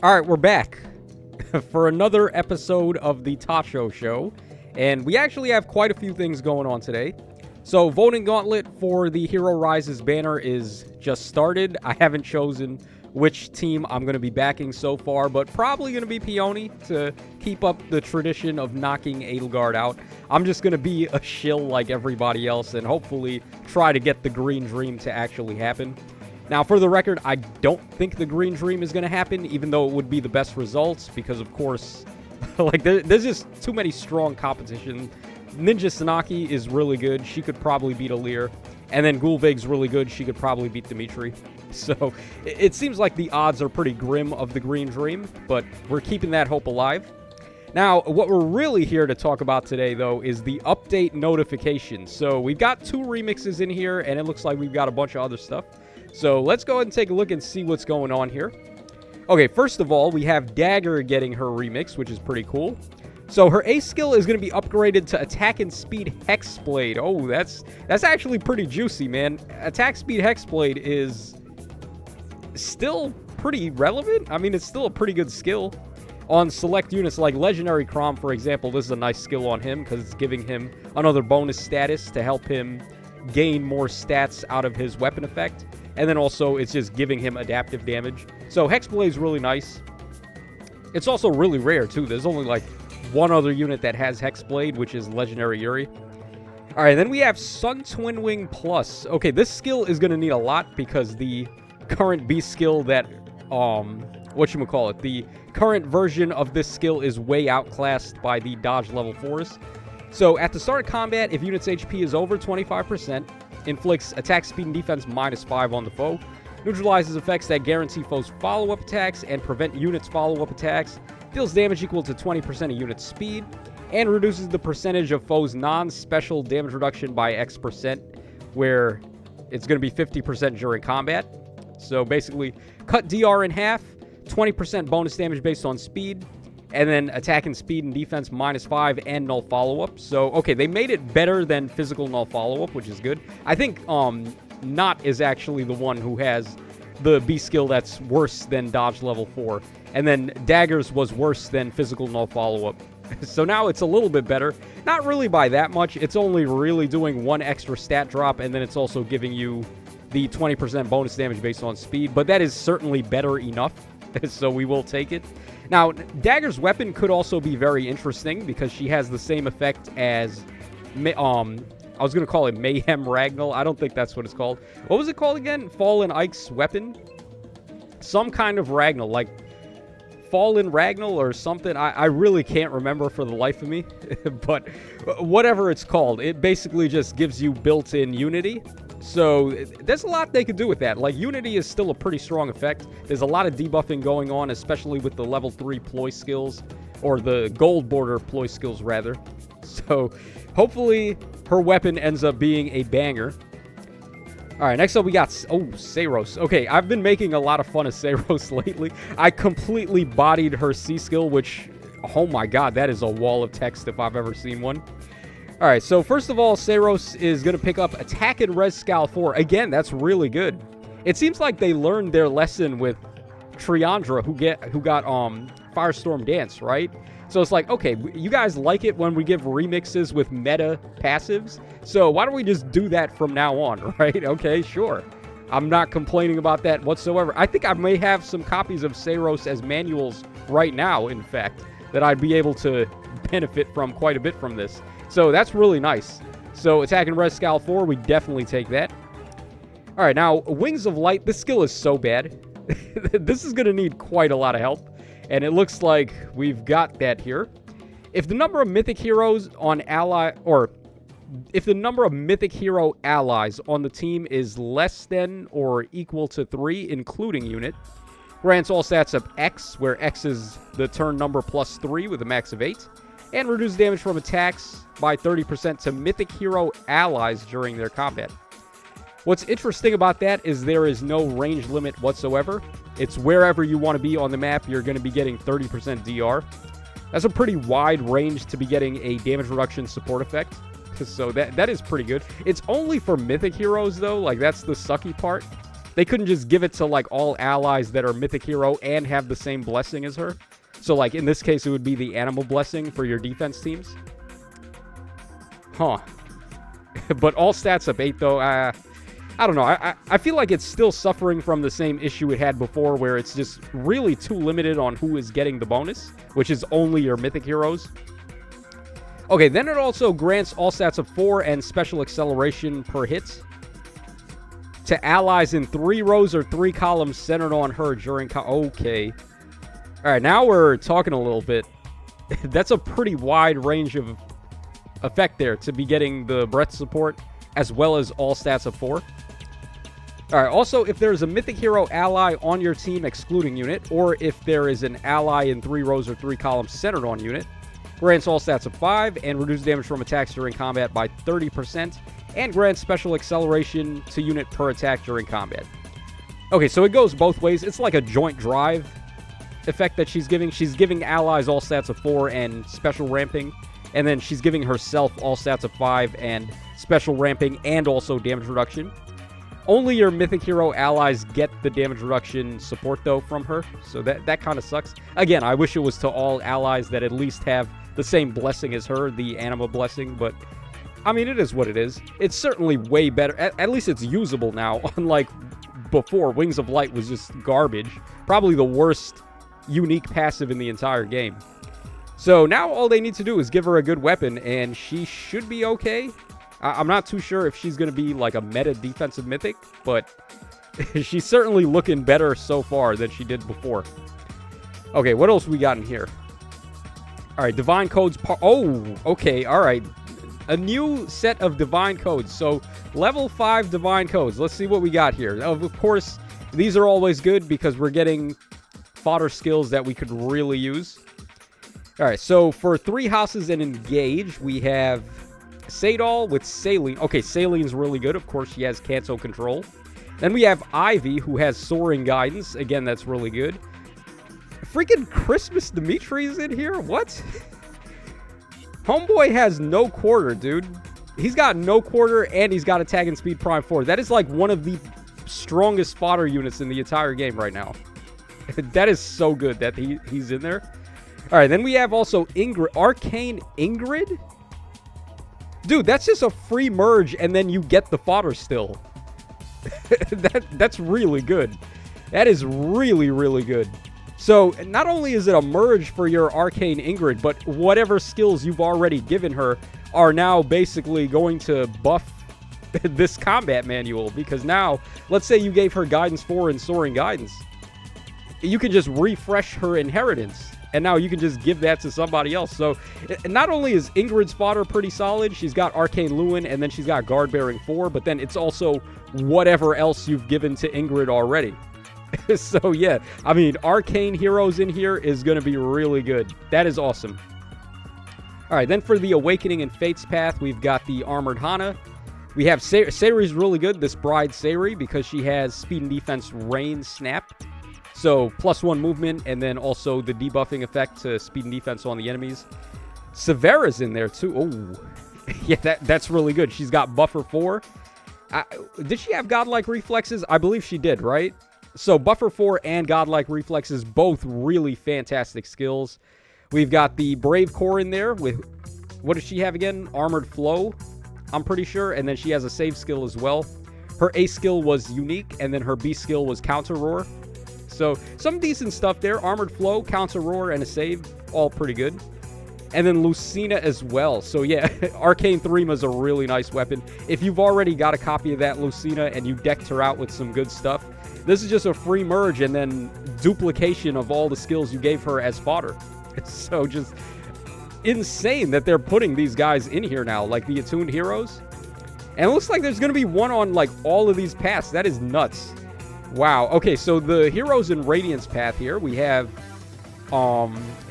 All right, we're back for another episode of the Tacho Show, and we actually have quite a few things going on today. So, voting gauntlet for the Hero Rises banner is just started. I haven't chosen which team I'm going to be backing so far, but probably going to be Peony to keep up the tradition of knocking Edelgard out. I'm just going to be a shill like everybody else and hopefully try to get the Green Dream to actually happen. Now, for the record, I don't think the Green Dream is going to happen, even though it would be the best results, because, of course, like there's just too many strong competition. Ninja Sanaki is really good. She could probably beat Aleer. And then Gulvig's really good. She could probably beat Dimitri. So it seems like the odds are pretty grim of the Green Dream, but we're keeping that hope alive. Now, what we're really here to talk about today, though, is the update notification. So we've got 2 remixes in here, and it looks like we've got a bunch of other stuff. So let's go ahead and take a look and see what's going on here. Okay, first of all, we have Dagr getting her remix, which is pretty cool. So her ace skill is going to be upgraded to attack and speed Hexblade. Oh, that's actually pretty juicy, man. Attack speed Hexblade is still pretty relevant. I mean, it's still a pretty good skill. On select units like Legendary Crom, for example, this is a nice skill on him because it's giving him another bonus status to help him gain more stats out of his weapon effect. And then also, it's just giving him adaptive damage. So Hexblade is really nice. It's also really rare, too. There's only like one other unit that has Hexblade, which is Legendary Yuri. Alright, then we have Sun Twin Wing Plus. Okay, this skill is going to need a lot because the current beast skill that, the current version of this skill is way outclassed by the dodge level 4s. So, at the start of combat, if unit's HP is over 25%, inflicts attack speed and defense -5 on the foe, neutralizes effects that guarantee foes' follow-up attacks and prevent units' follow-up attacks, deals damage equal to 20% of unit speed, and reduces the percentage of foes' non-special damage reduction by X%, where it's going to be 50% during combat. So basically, cut DR in half, 20% bonus damage based on speed, and then attack and speed and defense -5 and null follow-up. So, okay, they made it better than physical null follow-up, which is good. I think Not is actually the one who has the B skill that's worse than dodge level 4. And then Dagr's was worse than physical null follow-up. So now it's a little bit better. Not really by that much. It's only really doing 1 extra stat drop, and then it's also giving you the 20% bonus damage based on speed. But that is certainly better enough, so we will take it. Now, Dagr's weapon could also be very interesting because she has the same effect as, I was going to call it Mayhem Ragnall. I don't think that's what it's called. What was it called again? Fallen Ike's weapon? Some kind of Ragnall, like Fallen Ragnall or something. I really can't remember for the life of me. But whatever it's called, it basically just gives you built-in unity. So there's a lot they could do with that. Like, Unity is still a pretty strong effect. There's a lot of debuffing going on, especially with the level 3 ploy skills, or the gold border ploy skills, rather. So hopefully her weapon ends up being a banger. Alright, next up we got, Seiros. Okay, I've been making a lot of fun of Seiros lately. I completely bodied her C skill, which, oh my god, that is a wall of text if I've ever seen one. Alright, so first of all, Seiros is going to pick up Attack and Res Scal 4. Again, that's really good. It seems like they learned their lesson with Triandra, who got Firestorm Dance, right? So it's like, okay, you guys like it when we give remixes with meta passives, so why don't we just do that from now on, right? Okay, sure. I'm not complaining about that whatsoever. I think I may have some copies of Seiros as manuals right now, in fact, that I'd be able to benefit from quite a bit from this. So that's really nice. So Attack and Res Scal 4, we definitely take that. Alright, now, Wings of Light, this skill is so bad. This is going to need quite a lot of help. And it looks like we've got that here. If the number of mythic heroes on if the number of mythic hero allies on the team is less than or equal to 3, including unit, grants all stats of X, where X is the turn number plus 3 with a max of 8, and reduces damage from attacks by 30% to mythic hero allies during their combat. What's interesting about that is there is no range limit whatsoever. It's wherever you want to be on the map, you're going to be getting 30% DR. That's a pretty wide range to be getting a damage reduction support effect. So that is pretty good. It's only for mythic heroes, though. Like, that's the sucky part. They couldn't just give it to, like, all allies that are Mythic Hero and have the same blessing as her. So, like, in this case, it would be the Animal Blessing for your defense teams. Huh. But all stats up 8, though. I don't know. I feel like it's still suffering from the same issue it had before, where it's just really too limited on who is getting the bonus, which is only your Mythic Heroes. Okay, then it also grants all stats of 4 and special acceleration per hit to allies in 3 rows or 3 columns centered on her during... Okay. All right, now we're talking a little bit. That's a pretty wide range of effect there to be getting the breath support as well as all stats of 4. All right, also, if there's a Mythic Hero ally on your team excluding unit, or if there is an ally in 3 rows or 3 columns centered on unit, grants all stats of 5 and reduces damage from attacks during combat by 30%, and grants special acceleration to unit per attack during combat. Okay, so it goes both ways. It's like a joint drive effect that she's giving. She's giving allies all stats of 4 and special ramping, and then she's giving herself all stats of 5 and special ramping and also damage reduction. Only your Mythic Hero allies get the damage reduction support, though, from her, so that kind of sucks. Again, I wish it was to all allies that at least have the same blessing as her, the Anima Blessing, but, I mean, it is what it is. It's certainly way better. At least it's usable now, unlike before. Wings of Light was just garbage. Probably the worst unique passive in the entire game. So now all they need to do is give her a good weapon, and she should be okay. I'm not too sure if she's going to be like a meta defensive mythic, but she's certainly looking better so far than she did before. Okay, what else we got in here? All right, Divine Codes. Oh, okay, all right. A new set of Divine Codes. So, level 5 Divine Codes. Let's see what we got here. Of course, these are always good because we're getting fodder skills that we could really use. All right, so for 3 houses and Engage, we have Sadal with Saline. Okay, Saline's really good. Of course, she has Kanto Control. Then we have Ivy, who has Soaring Guidance. Again, that's really good. Freaking Christmas Dimitri's in here? What? Homeboy has no quarter, dude. He's got no quarter, and he's got Attack and Speed Prime 4. That is like one of the strongest fodder units in the entire game right now. That is so good that he's in there. All right, then we have also Ingrid, Arcane Ingrid? Dude, that's just a free merge, and then you get the fodder still. That's really good. That is really, really good. So, not only is it a merge for your Arcane Ingrid, but whatever skills you've already given her are now basically going to buff this combat manual. Because now, let's say you gave her Guidance 4 and Soaring Guidance. You can just refresh her inheritance. And now you can just give that to somebody else. So, not only is Ingrid's fodder pretty solid, she's got Arcane Lewin, and then she's got Guard Bearing 4, but then it's also whatever else you've given to Ingrid already. So, yeah, I mean, Arcane Heroes in here is going to be really good. That is awesome. All right, then for the Awakening and Fates path, we've got the Armored Hana. We have Sayri's really good, this Bride Sayri, because she has Speed and Defense Rain Snap. So, +1 movement, and then also the debuffing effect to speed and defense on the enemies. Severa's in there, too. Oh, yeah, that's really good. She's got Buffer 4. Did she have Godlike Reflexes? I believe she did, right? So, Buffer 4 and Godlike Reflexes, both really fantastic skills. We've got the Brave Core in there with, what does she have again? Armored Flow, I'm pretty sure. And then she has a save skill as well. Her A skill was Unique, and then her B skill was Counter Roar. So, some decent stuff there. Armored Flow, Counter Roar, and a save. All pretty good. And then Lucina as well. So, yeah, Arcane Thrima is a really nice weapon. If you've already got a copy of that Lucina and you decked her out with some good stuff, this is just a free merge and then duplication of all the skills you gave her as fodder. It's so just insane that they're putting these guys in here now, like the Attuned Heroes. And it looks like there's going to be one on, like, all of these paths. That is nuts. Wow. Okay, so the Heroes in Radiance path here, we have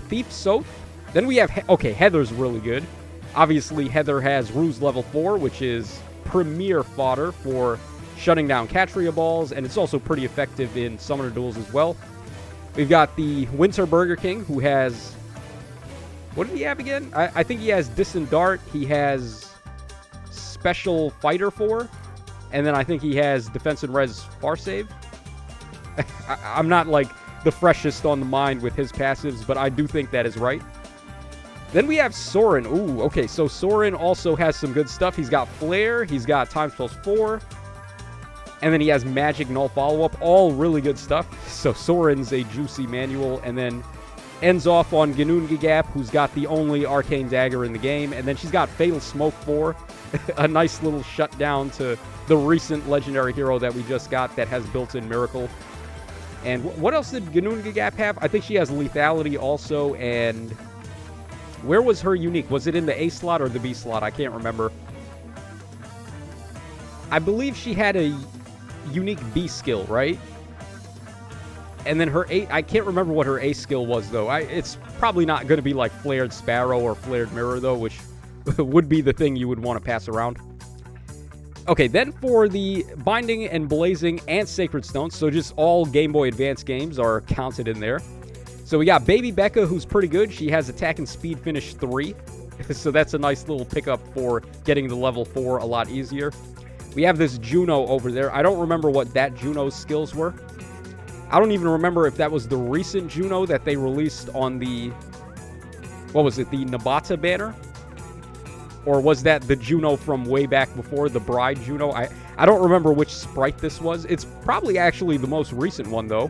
Thief Soth. Then we have, Heather's really good. Obviously, Heather has Ruse level 4, which is premier fodder for shutting down Catria balls, and it's also pretty effective in summoner duels as well. We've got the Winter Burger King, who has, what did he have again? I think he has Distant Dart. He has Special Fighter 4. And then I think he has defense and res far save. I'm not like the freshest on the mind with his passives, but I do think that is right. Then we have Soren. Ooh, okay, so Soren also has some good stuff. He's got Flare, he's got Time Spells 4, and then he has Magic Null Follow-Up, all really good stuff. So Soren's a juicy manual, and then ends off on Gnoongagap, who's got the only Arcane Dagger in the game, and then she's got Fatal Smoke 4, a nice little shutdown to the recent legendary hero that we just got that has built-in Miracle. And what else did Gnoongagap have? I think she has Lethality also, and where was her unique? Was it in the A slot or the B slot? I can't remember. I believe she had a unique B skill, right? And then her A, I can't remember what her A skill was, though. It's probably not going to be like Flared Sparrow or Flared Mirror, though, which would be the thing you would want to pass around. Okay, then for the Binding and Blazing and Sacred Stones, so just all Game Boy Advance games are counted in there. So we got Baby Becca, who's pretty good. She has Attack and Speed Finish 3, so that's a nice little pickup for getting the level 4 a lot easier. We have this Juno over there. I don't remember what that Juno's skills were. I don't even remember if that was the recent Juno that they released on the, what was it, the Nabata banner? Or was that the Juno from way back before, the Bride Juno? I don't remember which sprite this was. It's probably actually the most recent one, though.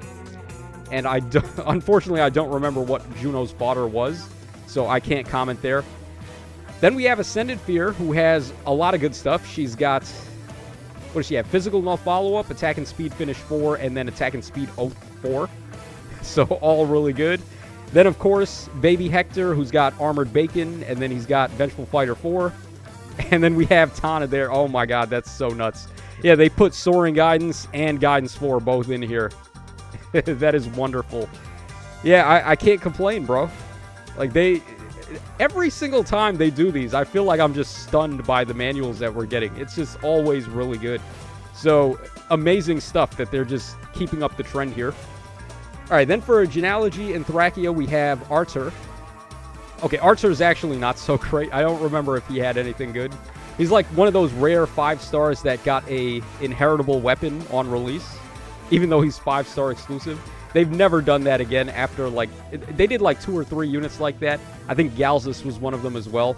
And unfortunately, I don't remember what Juno's fodder was, so I can't comment there. Then we have Ascended Fear, who has a lot of good stuff. She's got, what does she have? Physical Null Follow-Up, Attack and Speed Finish 4, and then Attack and Speed Oath 4. So all really good. Then, of course, Baby Hector, who's got Armored Bacon, and then he's got Vengeful Fighter 4. And then we have Tana there. Oh my god, that's so nuts. Yeah, they put Soaring Guidance and Guidance 4 both in here. That is wonderful. Yeah, I can't complain, bro. Like, every single time they do these, I feel like I'm just stunned by the manuals that we're getting. It's just always really good. So, amazing stuff that they're just keeping up the trend here. Alright, then for Genealogy and Thrakia, we have Arthur. Okay, Arthur's actually not so great. I don't remember if he had anything good. He's like one of those rare 5 stars that got a inheritable weapon on release, even though he's 5-star exclusive. They've never done that again after, like, they did like 2 or 3 units like that. I think Galzus was one of them as well.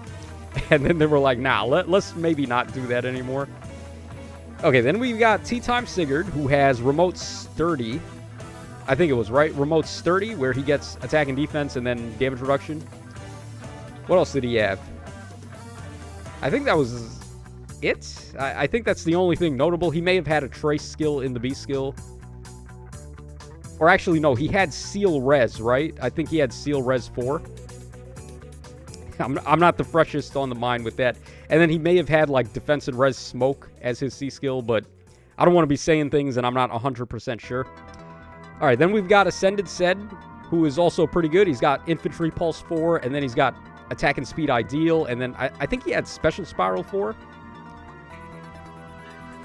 And then they were like, nah, let's maybe not do that anymore. Okay, then we've got Tea Time Sigurd, who has Remote Sturdy. I think it was, right? Remote Sturdy, where he gets attack and defense and then damage reduction. What else did he have? I think that was it. I think that's the only thing notable. He may have had a Trace skill in the B skill. Or actually, no, he had Seal Res, right? I think he had Seal Res 4. I'm not the freshest on the mind with that. And then he may have had, like, Defense and Res Smoke as his C skill, but I don't want to be saying things and I'm not 100% sure. Alright, then we've got Ascended Sed, who is also pretty good. He's got Infantry Pulse 4, and then he's got Attack and Speed Ideal, and then I think he had Special Spiral 4.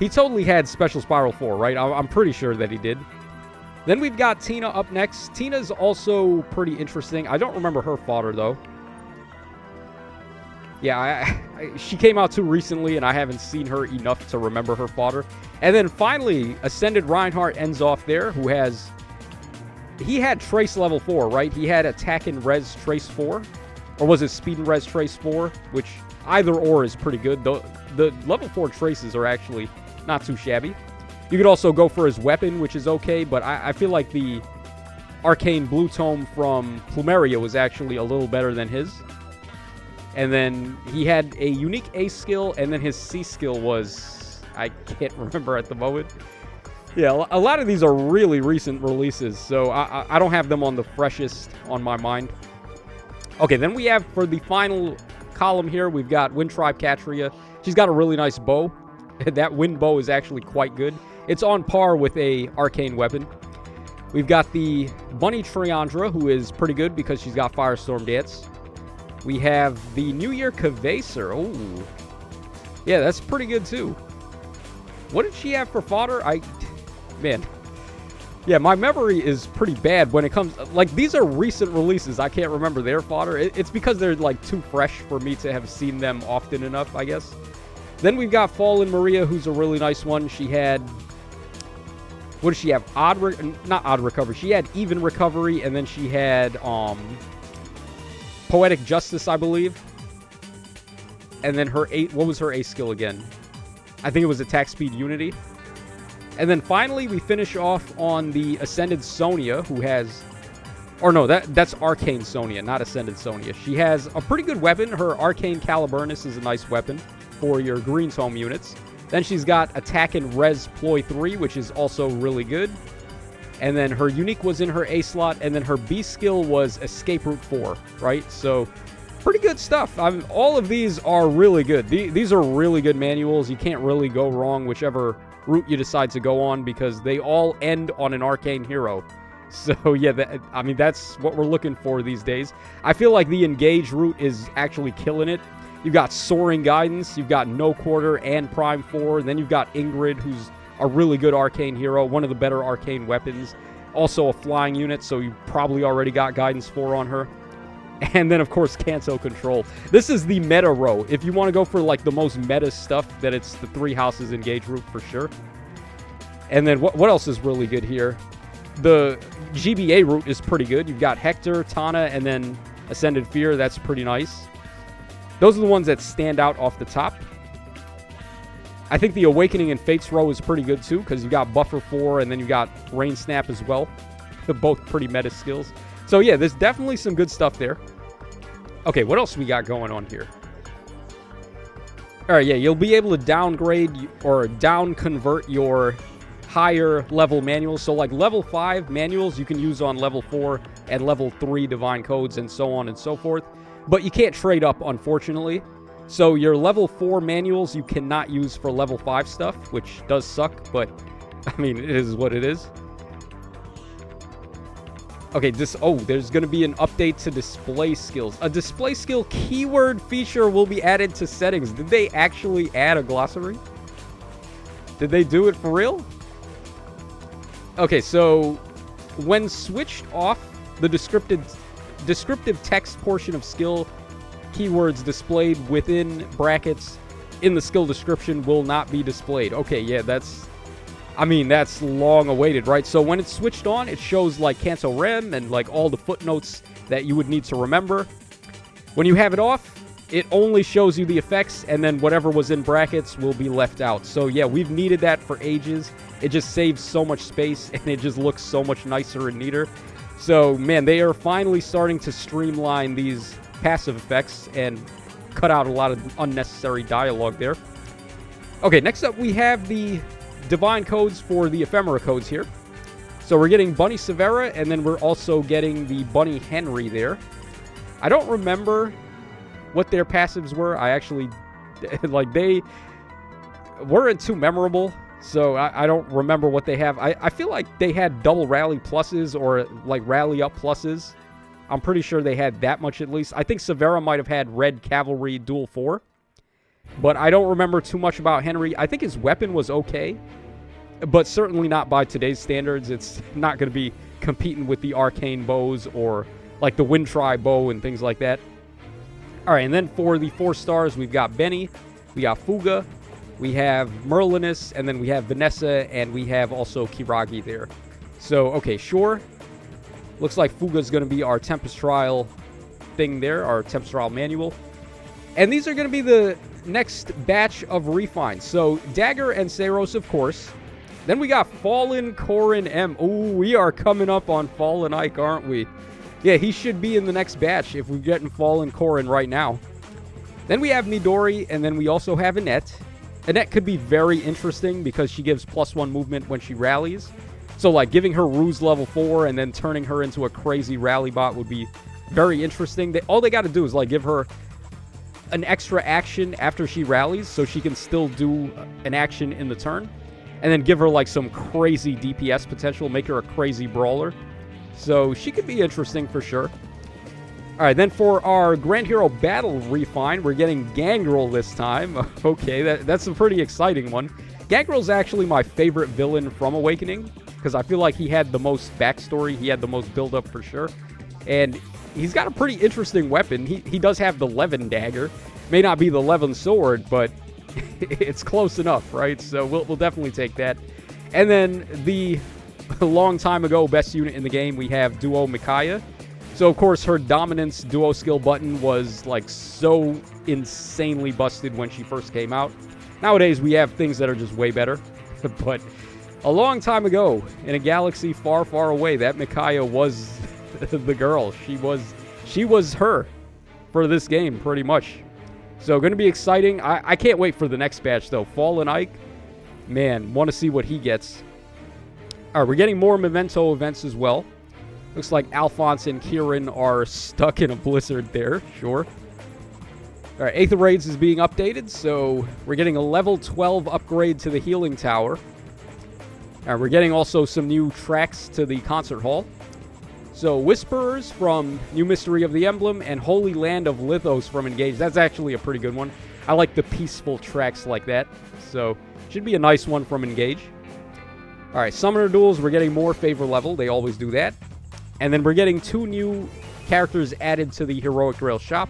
He totally had Special Spiral 4, right? I'm pretty sure that he did. Then we've got Tina up next. Tina's also pretty interesting. I don't remember her fodder, though. Yeah, she came out too recently, and I haven't seen her enough to remember her fodder. And then finally, Ascended Reinhardt ends off there, who has... He had Trace level 4, right? He had Attack and Res Trace 4. Or was it Speed and Res Trace 4? Which, either or is pretty good. The level 4 Traces are actually not too shabby. You could also go for his weapon, which is okay, but I feel like the Arcane Blue Tome from Plumeria was actually a little better than his. And then he had a unique A skill, and then his C skill was... I can't remember at the moment. Yeah, a lot of these are really recent releases, so I don't have them on the freshest on my mind. Okay, then we have, for the final column here, we've got Wind Tribe Catria. She's got a really nice bow. That wind bow is actually quite good. It's on par with a arcane weapon. We've got the Bunny Triandra, who is pretty good because she's got Firestorm Dance. We have the New Year Kvaser. Oh, yeah, that's pretty good too. What did she have for fodder? Man. Yeah, my memory is pretty bad when it comes... Like, these are recent releases. I can't remember their fodder. It's because they're, like, too fresh for me to have seen them often enough, I guess. Then we've got Fallen Maria, who's a really nice one. She had... What does she have? Not odd recovery. She had even recovery, and then she had Poetic Justice, I believe. And then her what was her A skill again? I think it was Attack Speed Unity. And then finally, we finish off on the Ascended Sonia, who has... Or no, that's Arcane Sonia, not Ascended Sonia. She has a pretty good weapon. Her Arcane Caliburnus is a nice weapon for your Green's Home units. Then she's got Attack and Res Ploy 3, which is also really good. And then her Unique was in her A slot, and then her B skill was Escape Route 4, right? So, pretty good stuff. All of these are really good. These are really good manuals. You can't really go wrong whichever route you decide to go on, because they all end on an Arcane hero. So, yeah, that's what we're looking for these days. I feel like the Engage route is actually killing it. You've got Soaring Guidance, you've got No Quarter and Prime 4, and then you've got Ingrid, who's a really good Arcane hero, one of the better Arcane weapons. Also a flying unit, so you probably already got Guidance 4 on her. And then, of course, Kanto Control. This is the meta row. If you want to go for, like, the most meta stuff, then it's the 3 houses Engage route for sure. And then what else is really good here? The GBA route is pretty good. You've got Hector, Tana, and then Ascended Fear. That's pretty nice. Those are the ones that stand out off the top. I think the Awakening and Fates row is pretty good too, because you got Buffer 4 and then you got Rain Snap as well. They're both pretty meta skills. So yeah, there's definitely some good stuff there. Okay, what else we got going on here? Alright, yeah, you'll be able to downgrade or down convert your higher level manuals. So like level 5 manuals you can use on level 4 and level 3 Divine Codes and so on and so forth. But you can't trade up, unfortunately. So your level 4 manuals you cannot use for level 5 stuff, which does suck, but I mean, it is what it is. Okay, there's going to be an update to display skills. A display skill keyword feature will be added to settings. Did they actually add a glossary? Did they do it for real? Okay, so when switched off, the descriptive text portion of skill keywords displayed within brackets in the skill description will not be displayed. Okay, yeah, that's long awaited, right? So when it's switched on, it shows like Kanto Rem and like all the footnotes that you would need to remember. When you have it off, it only shows you the effects, and then whatever was in brackets will be left out. So yeah, we've needed that for ages. It just saves so much space, and it just looks so much nicer and neater. So, man, they are finally starting to streamline these passive effects and cut out a lot of unnecessary dialogue there. Okay, next up we have the Divine Codes for the Ephemera codes here. So we're getting Bunny Severa, and then we're also getting the Bunny Henry there. I don't remember what their passives were. I actually, like, they weren't too memorable. So I don't remember what they have. I feel like they had double rally pluses or like rally up pluses. I'm pretty sure they had that much at least. I think Severa might have had Red Cavalry Dual 4. But I don't remember too much about Henry. I think his weapon was okay. But certainly not by today's standards. It's not going to be competing with the Arcane bows or like the Wintry bow and things like that. Alright, and then for the 4 stars, we've got Benny. We got Fuga. We have Merlinus, and then we have Vanessa, and we have also Kiragi there. So, okay, sure. Looks like Fuga's going to be our Tempest Trial thing there, our Tempest Trial manual. And these are going to be the next batch of refines. So, Dagr and Seiros, of course. Then we got Fallen Corrin M. Ooh, we are coming up on Fallen Ike, aren't we? Yeah, he should be in the next batch if we're getting Fallen Corrin right now. Then we have Midori, and then we also have Annette. Annette could be very interesting because she gives +1 movement when she rallies. So, like, giving her Ruse level 4 and then turning her into a crazy rally bot would be very interesting. All they got to do is, like, give her an extra action after she rallies so she can still do an action in the turn. And then give her, like, some crazy DPS potential, make her a crazy brawler. So, she could be interesting for sure. Alright, then for our Grand Hero Battle refine, we're getting Gangrel this time. Okay, that's a pretty exciting one. Gangrel's actually my favorite villain from Awakening, because I feel like he had the most backstory, he had the most build-up for sure. And he's got a pretty interesting weapon. He does have the Levin Dagger. May not be the Levin Sword, but it's close enough, right? So we'll definitely take that. And then a long time ago best unit in the game, we have Duo Micaiah. So of course her dominance duo skill button was like so insanely busted when she first came out. Nowadays we have things that are just way better. But a long time ago, in a galaxy far, far away, that Micaiah was the girl. She was her for this game, pretty much. So going to be exciting. I can't wait for the next batch, though. Fallen Ike, man, want to see what he gets. All right, we're getting more Memento events as well. Looks like Alphonse and Kieran are stuck in a blizzard there. Sure. All right, Aether Raids is being updated, so we're getting a level 12 upgrade to the Healing Tower. All right, we're getting also some new tracks to the Concert Hall. So Whisperers from New Mystery of the Emblem and Holy Land of Lithos from Engage. That's actually a pretty good one. I like the peaceful tracks like that. So should be a nice one from Engage. All right, Summoner Duels, we're getting more favor level. They always do that. And then we're getting 2 new characters added to the Heroic Rail shop.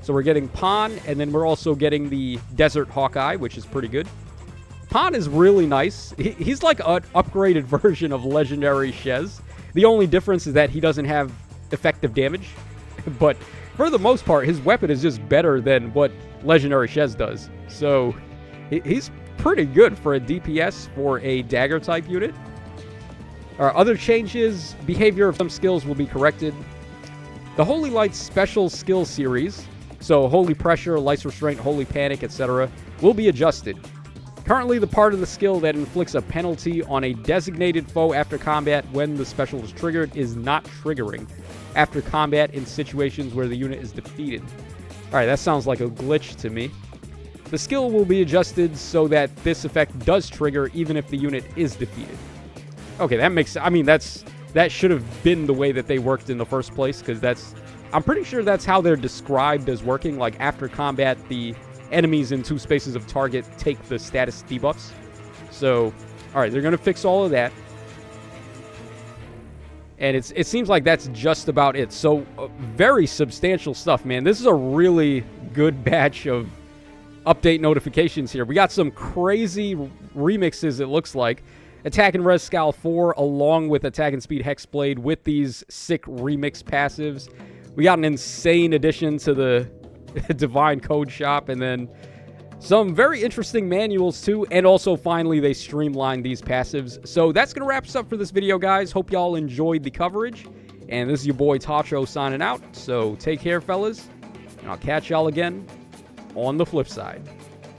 So we're getting Pon, and then we're also getting the Desert Hawkeye, which is pretty good. Pon is really nice. He's like an upgraded version of Legendary Shez. The only difference is that he doesn't have effective damage. But for the most part, his weapon is just better than what Legendary Shez does. So he's pretty good for a DPS for a Dagr type unit. Our other changes, behavior of some skills will be corrected. The Holy Light special skill series, so Holy Pressure, Light's Restraint, Holy Panic, etc., will be adjusted. Currently, the part of the skill that inflicts a penalty on a designated foe after combat when the special is triggered is not triggering after combat in situations where the unit is defeated. Alright, that sounds like a glitch to me. The skill will be adjusted so that this effect does trigger even if the unit is defeated. Okay, that makes... I mean, that should have been the way that they worked in the first place, because I'm pretty sure that's how they're described as working. Like, after combat, the enemies in 2 spaces of target take the status debuffs. So, alright, they're going to fix all of that. And it seems like that's just about it. So, very substantial stuff, man. This is a really good batch of update notifications here. We got some crazy remixes, it looks like. Attack and Res Scowl 4 along with Attack and Speed Hexblade with these sick remix passives. We got an insane addition to the Divine Code Shop, and then some very interesting manuals too, and also finally they streamlined these passives. So that's going to wrap us up for this video, guys. Hope y'all enjoyed the coverage, and this is your boy Tacho signing out. So take care, fellas, and I'll catch y'all again on the flip side.